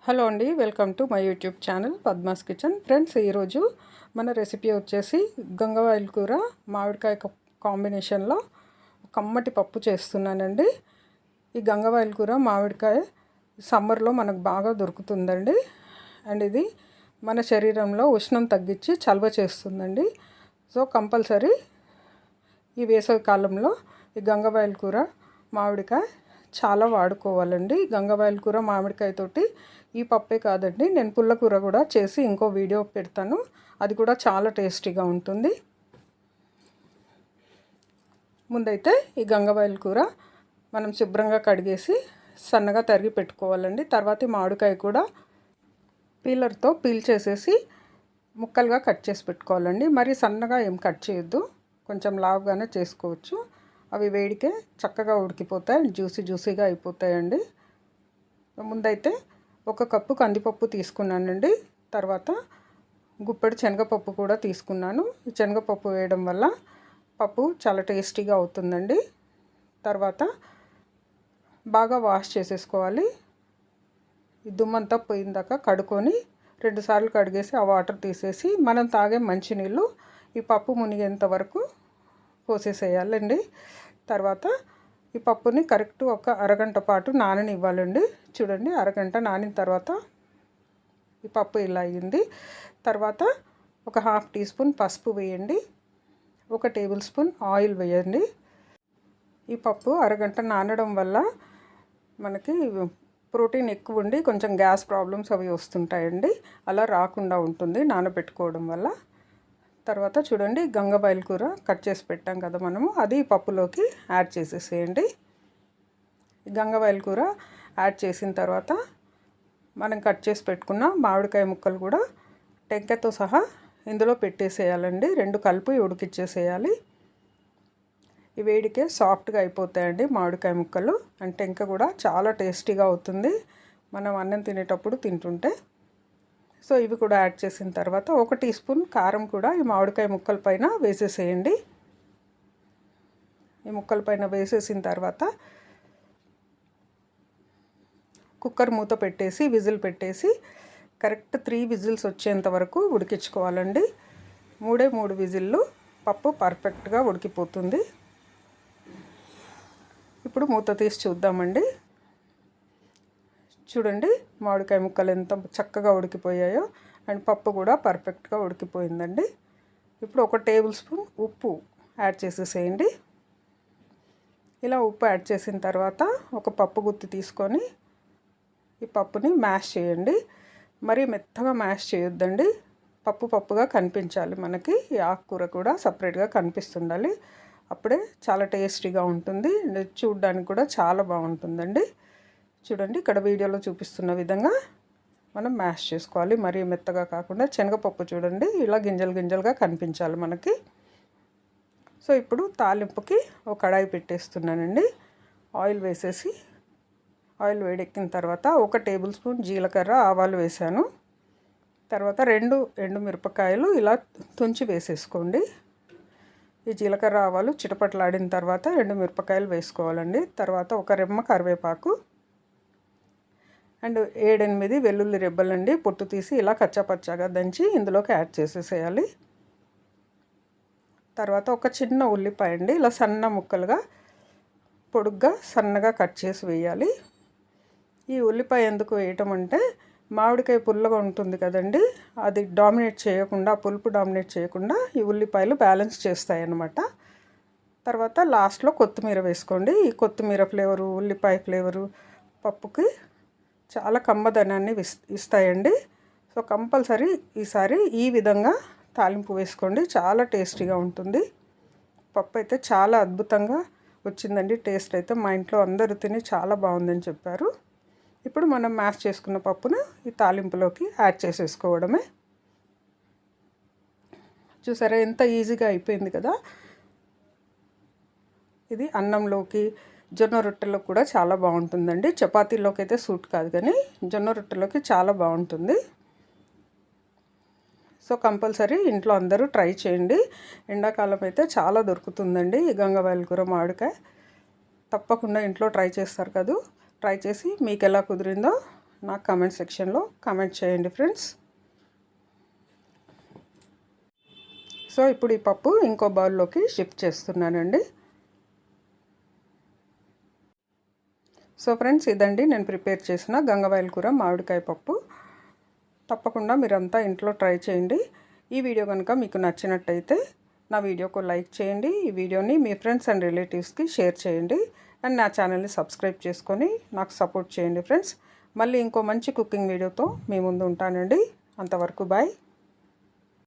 Hello అండి, welcome to my YouTube channel Padma's kitchen. Friends, ఈరోజు మన రెసిపీ వచ్చేసి గంగవాయిల్ కూర మామిడికాయ కాంబినేషన్లో కమ్మటి పప్పు చేస్తున్నానండి. ఈ గంగవాయిల్ కూర మామిడికాయ సమ్మర్లో మనకు బాగా దొరుకుతుందండి. అండ్ ఇది మన శరీరంలో ఉష్ణం తగ్గించి చలవ చేస్తుందండి. సో కంపల్సరీ ఈ వేసవి కాలంలో ఈ గంగవాయిల్ కూర మామిడికాయ చాలా వాడుకోవాలండి. గంగవాయిల్ కూర మామిడికాయతోటి ఈ పప్పే కాదండి, నేను పుల్లకూర కూడా చేసి ఇంకో వీడియో పెడతాను. అది కూడా చాలా టేస్టీగా ఉంటుంది. ముందైతే ఈ గంగవాయిల్ కూర మనం శుభ్రంగా కడిగేసి సన్నగా తరిగి పెట్టుకోవాలండి. తర్వాత ఈ మామిడికాయ కూడా పీలర్తో పీల్ చేసేసి ముక్కలుగా కట్ చేసి పెట్టుకోవాలండి. మరి సన్నగా ఏం కట్ చేయొద్దు, కొంచెం లావుగానే చేసుకోవచ్చు. అవి వేడికే చక్కగా ఉడికిపోతాయి, జ్యూసీగా అయిపోతాయండి. ముందైతే 1 కప్పు కందిపప్పు తీసుకున్నానండి. తర్వాత గుప్పెడు శనగపప్పు కూడా తీసుకున్నాను. ఈ శనగపప్పు వేయడం వల్ల పప్పు చాలా టేస్టీగా అవుతుందండి. తర్వాత బాగా వాష్ చేసేసుకోవాలి. ఈ దుమ్మంతా పోయిందాక కడుక్కొని 2 సార్లు కడిగేసి ఆ వాటర్ తీసేసి మనం తాగే మంచినీళ్ళు ఈ పప్పు మునిగేంత వరకు పోసేసేయాలండి. తర్వాత ఈ పప్పుని కరెక్ట్ ఒక అరగంట పాటు నాననివ్వాలండి. చూడండి, అరగంట నానిన తర్వాత ఈ పప్పు ఇలా అయ్యింది. తర్వాత ఒక 1/2 టీ స్పూన్ పసుపు వేయండి, 1 టేబుల్ స్పూన్ ఆయిల్ వేయండి. ఈ పప్పు అరగంట నానడం వల్ల మనకి ప్రోటీన్ ఎక్కువ ఉండి కొంచెం గ్యాస్ ప్రాబ్లమ్స్ అవి వస్తుంటాయండి. అలా రాకుండా ఉంటుంది నానబెట్టుకోవడం వల్ల. తర్వాత చూడండి, గంగవాయిల్ కూర కట్ చేసి పెట్టాం కదా మనము, అది పప్పులోకి యాడ్ చేసేసేయండి. గంగవాయిల్ కూర యాడ్ చేసిన తర్వాత మనం కట్ చేసి పెట్టుకున్న మామిడికాయ ముక్కలు కూడా టెంకతో సహా ఇందులో పెట్టేసేయాలండి. 2 కలిపి ఉడికిచ్చేసేయాలి. ఈ వేడికే సాఫ్ట్గా అయిపోతాయండి మామిడికాయ ముక్కలు. అండ్ టెంక కూడా చాలా టేస్టీగా అవుతుంది మనం అన్నం తినేటప్పుడు తింటుంటే. సో ఇవి కూడా యాడ్ చేసిన తర్వాత 1 టీ స్పూన్ కారం కూడా ఈ మామిడికాయ ముక్కల పైన వేసేసేయండి. ఈ ముక్కల పైన వేసేసిన తర్వాత కుక్కర్ మూత పెట్టేసి విజిల్ పెట్టేసి కరెక్ట్ 3 విజిల్స్ వచ్చేంత వరకు ఉడికించుకోవాలండి. 3 విజిల్లు పప్పు పర్ఫెక్ట్గా ఉడికిపోతుంది. ఇప్పుడు మూత తీసి చూద్దామండి. చూడండి, మామిడికాయ ముక్కలు ఎంత చక్కగా ఉడికిపోయాయో అండ్ పప్పు కూడా పర్ఫెక్ట్గా ఉడికిపోయిందండి. ఇప్పుడు 1 టేబుల్ స్పూన్ ఉప్పు యాడ్ చేసేసేయండి. ఇలా ఉప్పు యాడ్ చేసిన తర్వాత ఒక పప్పు గుత్తి తీసుకొని ఈ పప్పుని మ్యాష్ చేయండి. మరీ మెత్తగా మ్యాష్ చేయొద్దండి, పప్పుగా కనిపించాలి మనకి. ఈ ఆకుకూర కూడా సపరేట్గా కనిపిస్తుండాలి, అప్పుడే చాలా టేస్టీగా ఉంటుంది. చూడడానికి కూడా చాలా బాగుంటుందండి. చూడండి, ఇక్కడ వీడియోలో చూపిస్తున్న విధంగా మనం మ్యాష్ చేసుకోవాలి. మరీ మెత్తగా కాకుండా శనగపప్పు చూడండి ఇలా గింజలుగా కనిపించాలి మనకి. సో ఇప్పుడు తాలింపుకి ఒక కడాయి పెట్టేస్తున్నానండి. ఆయిల్ వేసేసి ఆయిల్ వేడెక్కిన తర్వాత 1 టేబుల్ స్పూన్ జీలకర్ర ఆవాలు వేసాను. తర్వాత 2 ఎండుమిరపకాయలు ఇలా తుంచి వేసేసుకోండి. ఈ జీలకర్ర ఆవాలు చిటపట్లాడిన తర్వాత ఎండుమిరపకాయలు వేసుకోవాలండి. తర్వాత 1 రెమ్మ కరివేపాకు అండ్ 7-8 వెల్లుల్లి రెబ్బలండి పొట్టు తీసి ఇలా కచ్చాపచ్చాగా దంచి ఇందులోకి యాడ్ చేసేసేయాలి. తర్వాత ఒక చిన్న ఉల్లిపాయ అండి ఇలా సన్న ముక్కలుగా పొడుగ్గా సన్నగా కట్ చేసి వేయాలి. ఈ ఉల్లిపాయ ఎందుకు వేయటం అంటే మామిడికాయ పుల్లగా ఉంటుంది కదండి, అది డామినేట్ చేయకుండా, పులుపు డామినేట్ చేయకుండా ఈ ఉల్లిపాయలు బ్యాలెన్స్ చేస్తాయి అన్నమాట. తర్వాత లాస్ట్లో కొత్తిమీర వేసుకోండి. ఈ కొత్తిమీర ఫ్లేవరు, ఉల్లిపాయ ఫ్లేవరు పప్పుకి చాలా కమ్మదనాన్ని ఇస్తాయండి. సో కంపల్సరీ ఈసారి ఈ విధంగా తాలింపు వేసుకోండి, చాలా టేస్టీగా ఉంటుంది. పప్పు అయితే చాలా అద్భుతంగా వచ్చిందండి. టేస్ట్ అయితే మా ఇంట్లో అందరూ తిని చాలా బాగుందని చెప్పారు. ఇప్పుడు మనం మ్యాష్ చేసుకున్న పప్పును ఈ తాలింపులోకి యాడ్ చేసేసుకోవడమే. చూసారా ఎంత ఈజీగా అయిపోయింది కదా. ఇది అన్నంలోకి, జొన్న రొట్టెలో కూడా చాలా బాగుంటుందండి. చపాతీలోకి అయితే సూట్ కాదు, కానీ జొన్న రొట్టెలోకి చాలా బాగుంటుంది. సో కంపల్సరీ ఇంట్లో అందరూ ట్రై చేయండి. ఎండాకాలం అయితే చాలా దొరుకుతుందండి ఈ గంగవాయిల్ కూర మామిడికాయ. తప్పకుండా ఇంట్లో ట్రై చేస్తారు కదా. ట్రై చేసి మీకు ఎలా కుదిరిందో నాకు కామెంట్ సెక్షన్లో కామెంట్ చేయండి ఫ్రెండ్స్. సో ఇప్పుడు ఈ పప్పు ఇంకో బౌల్లోకి షిఫ్ట్ చేస్తున్నానండి. సో ఫ్రెండ్స్, ఇదండి నేను ప్రిపేర్ చేసిన గంగవాయల కూర మామిడికాయ పప్పు. తప్పకుండా మీరంతా ఇంట్లో ట్రై చేయండి. ఈ వీడియో కనుక మీకు నచ్చినట్టయితే నా వీడియోకు లైక్ చేయండి. ఈ వీడియోని మీ ఫ్రెండ్స్ అండ్ రిలేటివ్స్కి షేర్ చేయండి. అండ్ నా ఛానల్ని సబ్స్క్రైబ్ చేసుకొని నాకు సపోర్ట్ చేయండి ఫ్రెండ్స్. మళ్ళీ ఇంకో మంచి కుకింగ్ వీడియోతో మీ ముందు ఉంటానండి. అంతవరకు బాయ్.